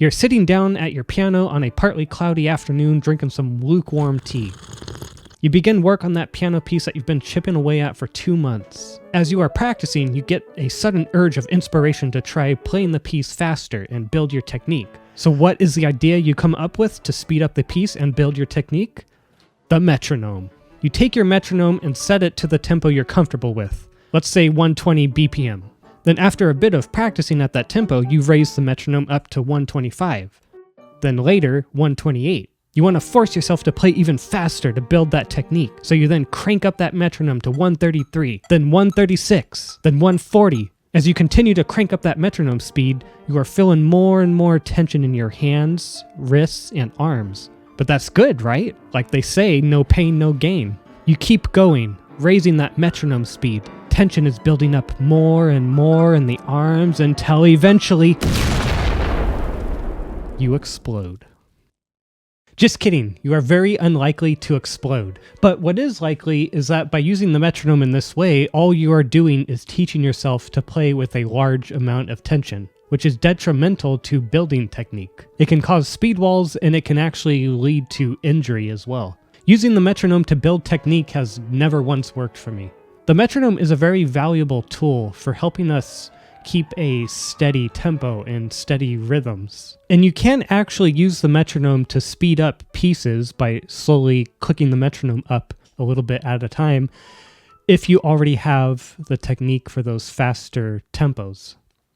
You're sitting down at your piano on a partly cloudy afternoon drinking some lukewarm tea. You begin work on that piano piece that you've been chipping away at for 2 months. As you are practicing, you get a sudden urge of inspiration to try playing the piece faster and build your technique. So what is the idea you come up with to speed up the piece and build your technique? The metronome. You take your metronome and set it to the tempo you're comfortable with. Let's say 120 BPM. Then after a bit of practicing at that tempo, you raise the metronome up to 125. Then later, 128. You want to force yourself to play even faster to build that technique. So you then crank up that metronome to 133, then 136, then 140. As you continue to crank up that metronome speed, you are feeling more and more tension in your hands, wrists, and arms. But that's good, right? Like they say, no pain, no gain. You keep going, raising that metronome speed. Tension is building up more and more in the arms until eventually you explode. Just kidding, you are very unlikely to explode. But what is likely is that by using the metronome in this way, all you are doing is teaching yourself to play with a large amount of tension, which is detrimental to building technique. It can cause speed walls and it can actually lead to injury as well. Using the metronome to build technique has never once worked for me. The metronome is a very valuable tool for helping us keep a steady tempo and steady rhythms. And you can actually use the metronome to speed up pieces by slowly clicking the metronome up a little bit at a time if you already have the technique for those faster tempos.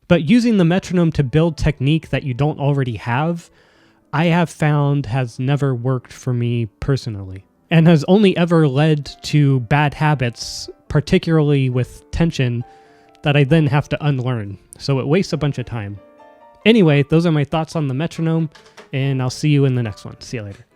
But using the metronome to build technique that you don't already have, I have found has never worked for me personally, and has only ever led to bad habits, particularly with tension, that I then have to unlearn. So it wastes a bunch of time. Anyway, those are my thoughts on the metronome, and I'll see you in the next one. See you later.